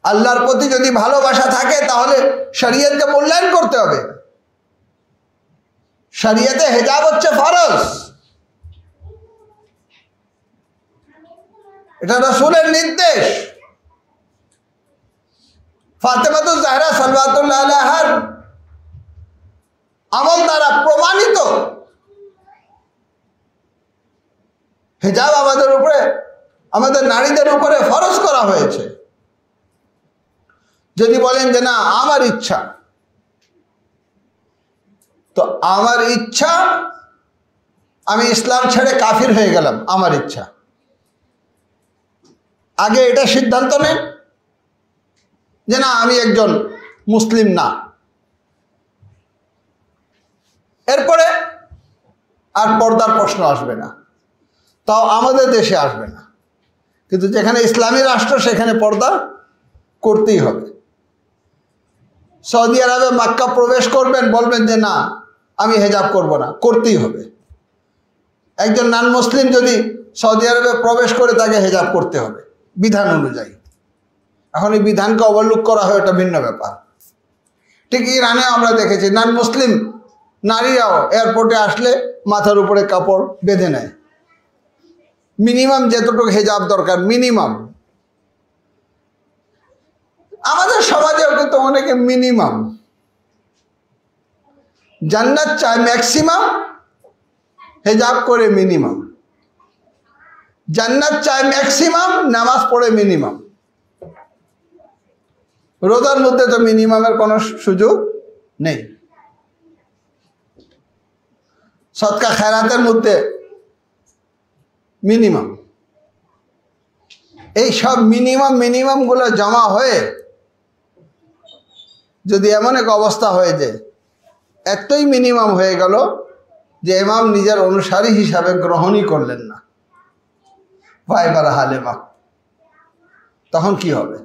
আল্লাহর প্রতি যদি ভালোবাসা থাকে তাহলে শরীয়তকে মূল্যায়ন করতে হবে। শরীয়তে হিজাব হচ্ছে ফরজ, এটা রাসূলের নির্দেশ। ফাতেমাতুজ জাহরা সাল্লাল্লাহু আলাইহার আমল দ্বারা প্রমাণিত হিজাব আমাদের উপরে, আমাদের নারীদের উপরে ফরজ করা হয়েছে। যদি বলেন যে না আমার ইচ্ছা, তো আমার ইচ্ছা, আমি ইসলাম ছেড়ে কাফির হয়ে গেলাম, আমার ইচ্ছা। আগে এটা সিদ্ধান্ত নেন যে না আমি একজন মুসলিম না, এরপরে আর পর্দার প্রশ্ন আসবে না। তাও আমাদের দেশে আসবে না, কিন্তু যেখানে ইসলামী রাষ্ট্র সেখানে পর্দা করতেই হবে। সৌদি আরবে মক্কা প্রবেশ করবেন, বলবেন যে না আমি হিজাব করব না, করতেই হবে। একজন নন মুসলিম যদি সৌদি আরবে প্রবেশ করে তাকে হিজাব করতে হবে বিধান অনুযায়ী। এখন এই বিধানকে অবলুক করা হয়, এটা ভিন্ন ব্যাপার। ঠিক ইরানে আমরা দেখেছি নন মুসলিম নারীরাও এয়ারপোর্টে আসলে মাথার উপরে কাপড় বেঁধে নেয়, মিনিমাম যতটুকু হিজাব দরকার মিনিমাম। আমাদের সমাজেও কিন্তু অনেকে মিনিমাম, জান্নাত চায় ম্যাক্সিমাম, হিজাব করে মিনিমাম। জান্নাত চায় ম্যাক্সিমাম, নামাজ পড়ে মিনিমাম। রোজার মধ্যে তো মিনিমামের কোনো সুযোগ নেই। সদকা খেরাতের মধ্যে মিনিমাম। এই সব মিনিমাম গুলো জমা হয়ে যদি এমন এক অবস্থা হয়ে যায়, এতই মিনিমাম হয়ে গেল যে ইমাম নিজের অনুসারী হিসাবে গ্রহণই করলেন না, ভাইবার হালেমা, তখন কি হবে?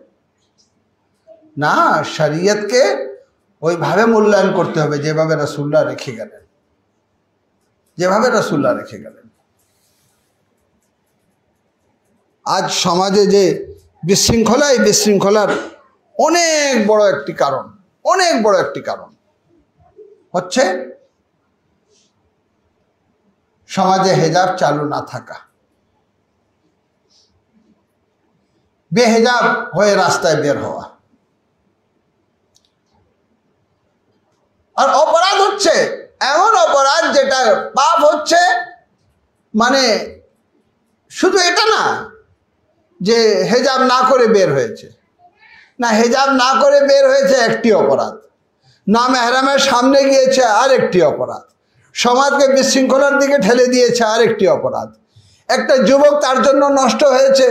না, শরীয়তকে ওইভাবে মূল্যায়ন করতে হবে যেভাবে রাসূলুল্লাহ রেখে গেলেন, যেভাবে রাসূলুল্লাহ রেখে গেলেন। আজ সমাজে যে বিশৃঙ্খলা, এই বিশৃঙ্খলার অনেক বড় একটি কারণ, অনেক বড় একটি কারণ হচ্ছে সমাজে হিজাব চালু না থাকা, বেহিজাব হয়ে রাস্তায় বের হওয়া। আর অপরাধ হচ্ছে এমন অপরাধ যেটা পাপ হচ্ছে, মানে শুধু এটা না যে হিজাব না করে বের হয়েছে, না হিজাব না করে বের হয়েছে একটি অপরাধ, না মেহরামের সামনে গিয়েছে আর একটি অপরাধ, সমাজকে বিশৃঙ্খলার দিকে ঠেলে দিয়েছে আর একটি অপরাধ, একটা যুবক তার জন্য নষ্ট হয়েছে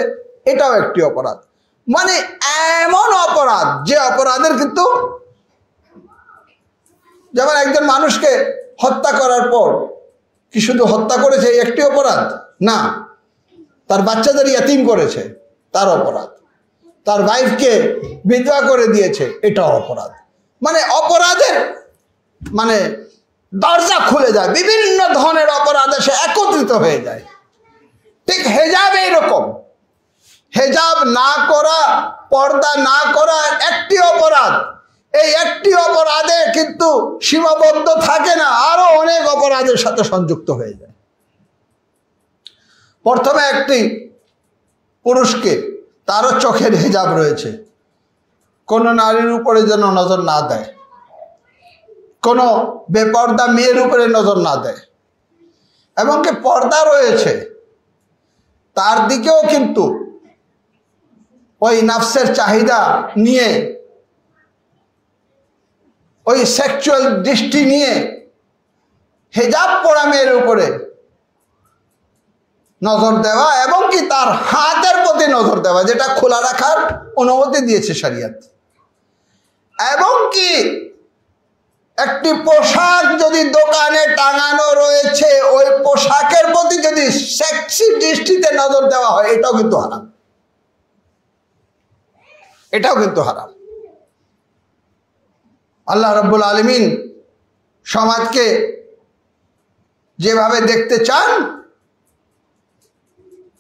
এটাও একটি অপরাধ। মানে এমন অপরাধ যে অপরাধের কিন্তু, যেমন একজন মানুষকে হত্যা করার পর কি শুধু হত্যা করেছে একটি অপরাধ না, তার বাচ্চাদের ইয়াতিম করেছে তার অপরাধ, তার ওয়াইফকে বিধবা করে দিয়েছে এটাও অপরাধ। মানে অপরাধের মানে দরজা খুলে যায়, বিভিন্ন ধরনের অপরাধ এসে একত্রিত হয়ে যায়। ঠিক হেজাব এইরকম। হেজাব না করা, পর্দা না করা একটি অপরাধ। এই একটি অপরাধে কিন্তু সীমাবদ্ধ থাকে না, আরো অনেক অপরাধের সাথে সংযুক্ত হয়ে যায়। প্রথমে একটি পুরুষকে, তারও চোখের হেজাব রয়েছে, কোনো নারীর উপরে যেন নজর না দেয়, কোনো বেপর্দা মেয়ের উপরে নজর না দেয়। এবং কি পর্দা রয়েছে, তার দিকেও কিন্তু ওই নাফসের চাহিদা নিয়ে, ওই সেক্সুয়াল দৃষ্টি নিয়ে হেজাব পরা মেয়ের উপরে নজর দেওয়া, এবং কি তার হাতের প্রতি নজর দেওয়া, যেটা খোলা রাখার অনুমতি দিয়েছে শরিয়ত। এবং কি একটি পোশাক যদি দোকানে টাঙানো রয়েছে, ওই পোশাকের প্রতি যদি সেক্সি দৃষ্টিতে নজর দেওয়া হয়, এটাও কিন্তু হারাম। এটাও কিন্তু হারাম। আল্লাহ রাব্বুল আলামিন সমাজকে যেভাবে দেখতে চান,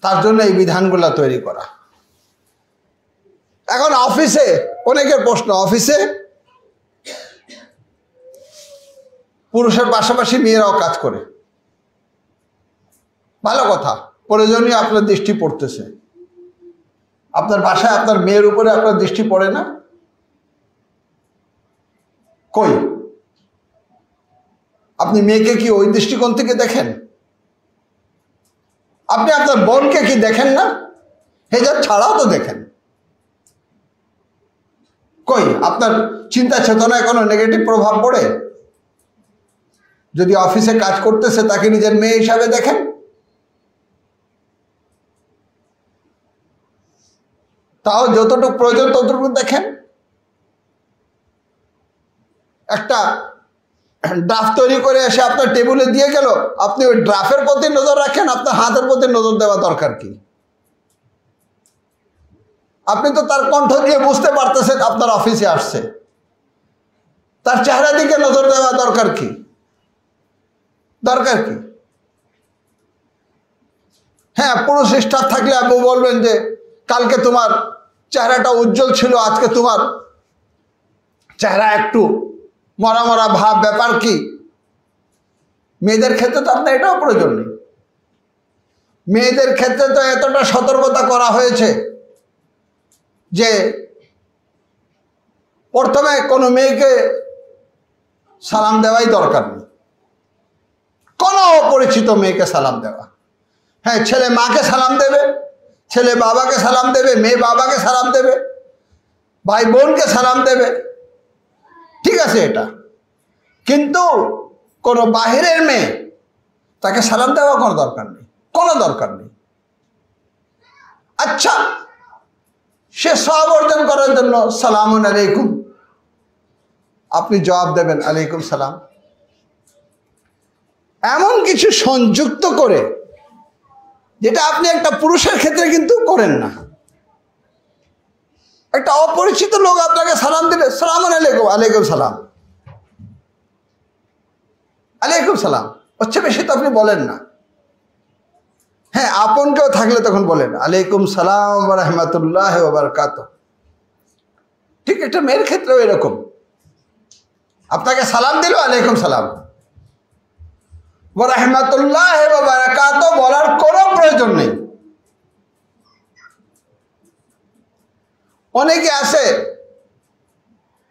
তার জন্য এই বিধানগুলো তৈরি করা। এখন অফিসে, অনেকের প্রশ্ন, অফিসে পুরুষের পাশাপাশি মেয়েরাও কাজ করে, ভালো কথা, প্রয়োজনীয় আপনার দৃষ্টি পড়তেছে। আপনার বাসায় আপনার মেয়ের উপরে আপনার দৃষ্টি পড়ে না? কই? আপনি মেয়েকে কি ওই দৃষ্টিকোণ থেকে দেখেন? আপনি আপনার বোনকে কি দেখেন না? হেজাব ছাড়াও তো দেখেন। কই আপনার চিন্তা চেতনায় কোনো নেগেটিভ প্রভাব পড়ে? যদি অফিসে কাজ করতেছে তাকে নিজের মেয়ে হিসাবে দেখেন। তাও যতটুকু প্রয়োজন ততটুকু দেখেন। একটা ড্রাফট তৈরি করে এসে আপনার টেবিলে দিয়ে গেল, আপনি ওই ড্রাফটের প্রতি নজর রাখেন, আপনার হাতের প্রতি নজর দেওয়া দরকার কি? আপনি তো তার কণ্ঠ দিয়ে বুঝতে পারতেছেন আপনার অফিসে আসছে, তার চেহারা দিকে নজর দেওয়া দরকার কি? দরকার কি? হ্যাঁ, পুরুষ স্টাফ থাকলে আপনি বলবেন যে কালকে তোমার চেহারাটা উজ্জ্বল ছিল, আজকে তোমার চেহারা একটু মরা মরা ভাব, ব্যাপার কি? মেয়েদের ক্ষেত্রে তো আপনার এটাও প্রয়োজন নেই। মেয়েদের ক্ষেত্রে তো এতটা সতর্কতা করা হয়েছে যে প্রথমে কোনো মেয়েকে সালাম দেওয়াই দরকার নেই, কোনো অপরিচিত মেয়েকে সালাম দেওয়া। হ্যাঁ, ছেলে মাকে সালাম দেবে, ছেলে বাবাকে সালাম দেবে, মেয়ে বাবাকে সালাম দেবে, ভাই বোনকে সালাম দেবে, ঠিক আছে এটা। কিন্তু কোনো বাহিরের মেয়ে তাকে সালাম দেওয়া কোনো দরকার নেই, কোনো দরকার নেই। আচ্ছা, সে সব অর্জন করার জন্য সালামুন আলাইকুম, আপনি জবাব দেবেন আলাইকুম সালাম। এমন কিছু সংযুক্ত করে যেটা আপনি একটা পুরুষের ক্ষেত্রে কিন্তু করেন না। একটা অপরিচিত লোক আপনাকে সালাম দিলে সালামুন আলাইকুম, আলাইকুম সালাম, আলাইকুম সালাম, হচ্ছে বেশি তো আপনি বলেন না। হ্যাঁ, আপন কেউ থাকলে তখন বলেন আলাইকুম সালাম ওয়া রাহমাতুল্লাহি ওয়া বারাকাতুহু। ঠিক একটা মেয়ের ক্ষেত্রেও এরকম, আপনাকে সালাম দিল আলাইকুম সালাম ওয়া রাহমাতুল্লাহি ওয়া বারাকাতুহু বলার কোনো প্রয়োজন নেই। অনেকে আছে,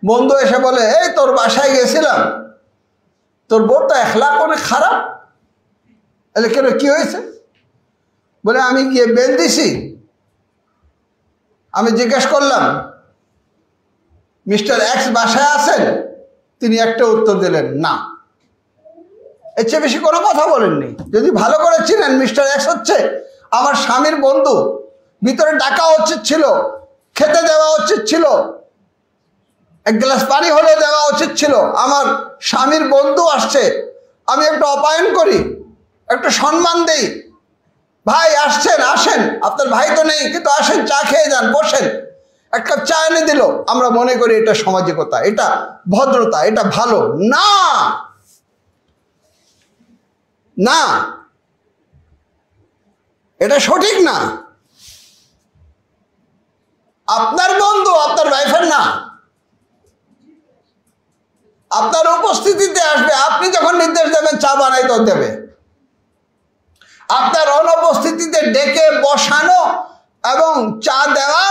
বন্ধু এসে বলে এই তোর বাসায় গেছিলাম, তোর বউ তো এখলাক অনেক খারাপ। তাহলে কেন, কি হয়েছে? বলে আমি গিয়ে বেল দিছি, আমি জিজ্ঞেস করলাম মিস্টার এক্স বাসায় আছেন, তিনি একটা উত্তর দিলেন না। এর চেয়ে বেশি কোনো কথা বলেননি। যদি ভালো করে চিনেন মিস্টার এক্স হচ্ছে আমার স্বামীর বন্ধু, ভিতরে ডাকা উচিত ছিল, খেতে দেওয়া উচিত ছিল, এক গ্লাস পানি হলে দেওয়া উচিত ছিল। আমার স্বামীর বন্ধু আসছে, আমি একটু আপ্যায়ন করি, একটু সম্মান দেই। ভাই আসছেন, আসেন, আপনার ভাই তো নেই কিন্তু আসেন, চা খেয়ে যান, বসেন, এক কাপ চা এনে দিল। আমরা মনে করি এটা সামাজিকতা, এটা ভদ্রতা, এটা ভালো না। না, এটা সঠিক না। আপনার বন্ধু আপনার ওয়াইফের না, আপনার উপস্থিতিতে আসবে, আপনি যখন নির্দেশ দেবেন চা বানাইতে দেবে। আপনার অনুপস্থিতিতে ডেকে বসানো এবং চা দেওয়া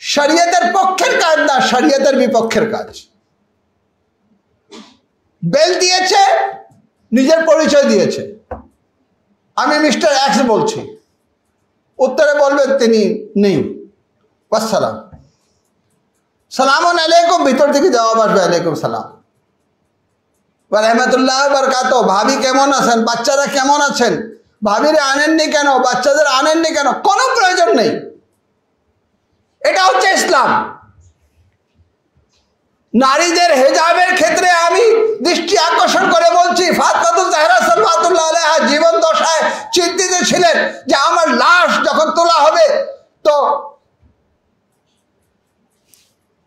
শরীয়তের পক্ষের কাজ না, শরীয়তের বিপক্ষের কাজ। বেল দিয়েছে, নিজের পরিচয় দিয়েছে, আমি মিস্টার এক্স বলছি, উত্তরে বলবে তিনি নেই, আসসালাম, সালাম আলাইকুম, ভিতর থেকে জবাব আসবে আলাইকুম সালাম ওয়া রাহমাতুল্লাহি ওয়া বারাকাতুহু। ভাবি কেমন আছেন, বাচ্চারা কেমন আছেন, ভাবিরে আনেননি কেন, বাচ্চাদের আনেননি কেন, কোনো প্রয়োজন নেই। এটা হচ্ছে ইসলাম। নারীদের হেজাবের ক্ষেত্রে আমি দৃষ্টি আকর্ষণ করে বলছি, ফাতেমা জাহরা সাল্লাল্লাহু আলাইহা জীবন দশায় চিন্তিত ছিলেন যে আমার লাশ যখন তোলা হবে তো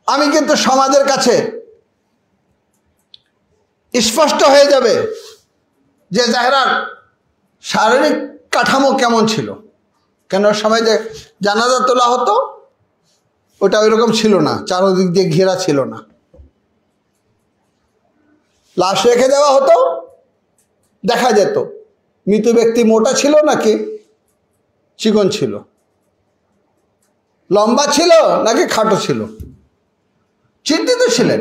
আমি কিন্তু সমাজের কাছে স্পষ্ট হয়ে যাবে যে জাহরার শারীরিক কাঠামো কেমন ছিল। কেন সময় যে জানাজা তোলা হতো ওটা ওইরকম ছিল না, চারদিক দিয়ে ঘেরা ছিল না। লাশ রেখে দেওয়া হতো, দেখা যেত মৃত ব্যক্তি মোটা ছিল নাকি চিকন ছিল, লম্বা ছিল নাকি খাটো ছিল। চিন্তিত ছিলেন।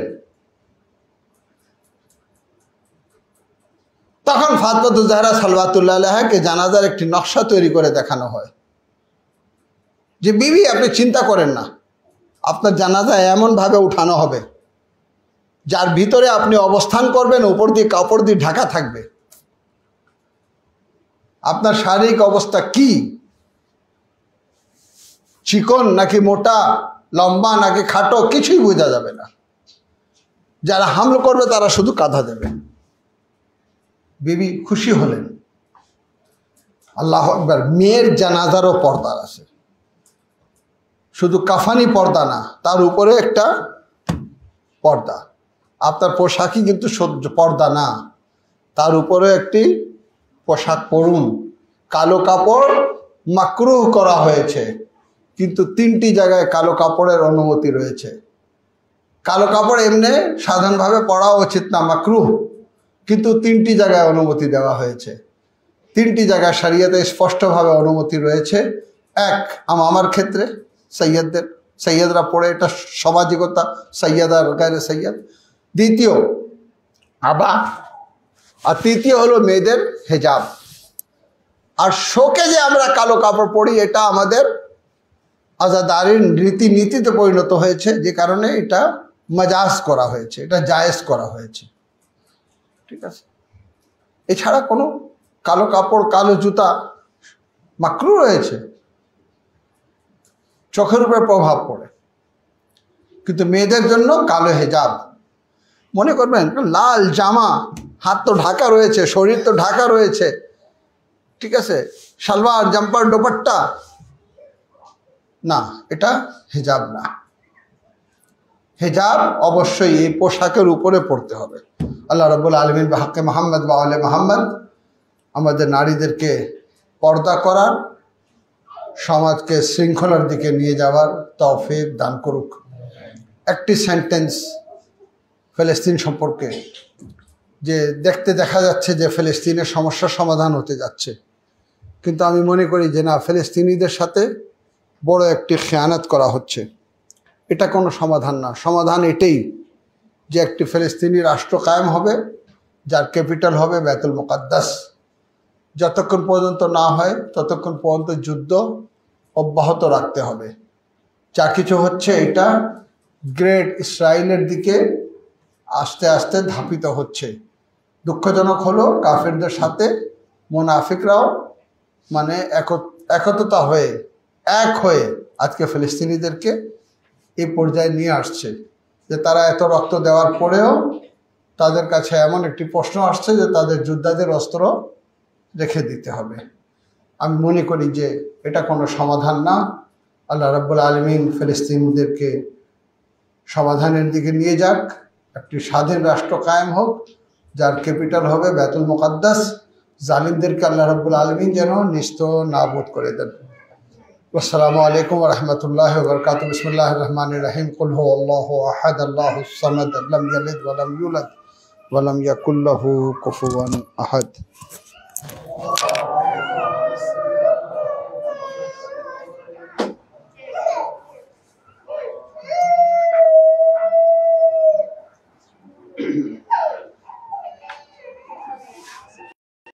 তখন ফাতেমা জাহরা সাল্লাল্লাহু আলাইহাকে জানাজার একটি নকশা তৈরি করে দেখানো হয় যে বিবি আপনি চিন্তা করেন না, আপনার জানাজা এমনভাবে উঠানো হবে যার ভিতরে আপনি অবস্থান করবেন, উপর দিয়ে কাপড় দিয়ে ঢাকা থাকবে। আপনার শারীরিক অবস্থা কি, চিকন নাকি মোটা, লম্বা নাকি খাটো, কিছুই বোঝা যাবে না। যারা হামলা করবে তারা শুধু কাঁধা দেবে। বিবি খুশি হলেন। আল্লাহু আকবার। মেয়ের জানাজারও পর্দা আছে, শুধু কাফানি পর্দা না, তার উপরে একটা পর্দা। আপনার পোশাকই কিন্তু পর্দা না, তার উপরে একটি পোশাক পরুন। কালো কাপড় মাকরুহ করা হয়েছে, কিন্তু 3টি জায়গায় কালো কাপড়ের অনুমতি রয়েছে। কালো কাপড় এমনি সাধারণভাবে পরা উচিত না, মাকরুহ, কিন্তু 3টি জায়গায় অনুমতি দেওয়া হয়েছে। 3টি জায়গায় শরীয়তে স্পষ্টভাবে অনুমতি রয়েছে। এক, আমার ক্ষেত্রে সৈয়দদের, সৈয়দরা পড়ে, এটা সামাজিকতা, সৈয়দ আর গায়রে সৈয়দ। দ্বিতীয় আবা, আর তৃতীয় হলো মেয়েদের হেজাব। আর শোকে যে আমরা কালো কাপড় পরি এটা আমাদের আজাদারির রীতিনীতিতে পরিণত হয়েছে, যে কারণে এটা মাজাজ করা হয়েছে, এটা জায়েজ করা হয়েছে। ঠিক আছে, এছাড়া কোনো কালো কাপড়, কালো জুতা মাকরুহ রয়েছে, চোখের উপরে প্রভাব পড়ে। কিন্তু মেয়েদের জন্য কালো হেজাব। মনে করবেন লাল জামা, হাত তো ঢাকা রয়েছে, শরীর তো ঢাকা রয়েছে, ঠিক আছে, সালোয়ার, জাম্পার, দোপাট্টা, না, এটা হেজাব না। হেজাব অবশ্যই এই পোশাকের উপরে পড়তে হবে। আল্লাহ রাব্বুল আলামিন হাক্কে মুহাম্মদ ওয়া আলে মুহাম্মদ আমাদের নারীদেরকে পর্দা করার, সমাজকে শৃঙ্খলার দিকে নিয়ে যাওয়ার তৌফিক দান করুক। একটি সেন্টেন্স ফিলিস্তিন সম্পর্কে, যে দেখতে দেখা যাচ্ছে যে ফিলিস্তিনের সমস্যার সমাধান হতে যাচ্ছে, কিন্তু আমি মনে করি যে না, ফিলিস্তিনিদের সাথে বড় একটি খেয়ানত করা হচ্ছে। এটা কোনো সমাধান না। সমাধান এটাই যে একটি ফিলিস্তিনি রাষ্ট্র কায়েম হবে, যার ক্যাপিটাল হবে বাইতুল মুকাদ্দাস। যতক্ষণ পর্যন্ত না হয় ততক্ষণ পর্যন্ত যুদ্ধ অব্যাহত রাখতে হবে। যা কিছু হচ্ছে এটা গ্রেট ইসরায়েলের দিকে আস্তে আস্তে ধাপিত হচ্ছে। দুঃখজনক হলো কাফেরদের সাথে মুনাফিকরাও মানে একতা হয়ে, এক হয়ে আজকে ফিলিস্তিনিদেরকে এই পর্যায়ে নিয়ে আসছে, যে তারা এত রক্ত দেওয়ার পরেও তাদের কাছে এমন একটি প্রশ্ন আসছে যে তাদের যোদ্ধাদের অস্ত্র রেখে দিতে হবে। আমি মনে করি যে এটা কোনো সমাধান না। আল্লাহ রাব্বুল আলামিন ফিলিস্তিনিদেরকে সমাধানের দিকে নিয়ে যাক, একটি স্বাধীন রাষ্ট্র কায়েম হোক, যার ক্যাপিটাল হবে বাইতুল মুকাদ্দাস, জালিমদেরকে আল্লাহ রাব্বুল আলামিন যেন নিস্ত নাবুদ করে দেন। আসসালামু আলাইকুম ওয়া রাহমাতুল্লাহি ওয়া বারাকাতুহু। বিসমিল্লাহির রহমানির রহিম। কুল হুয়াল্লাহু আহাদ, আল্লাহুস সামাদ, লাম ইয়ালিদ ওয়া লাম ইউলাদ ওয়া লাম ইয়াকুল লাহু কুফুওয়ান আহাদ।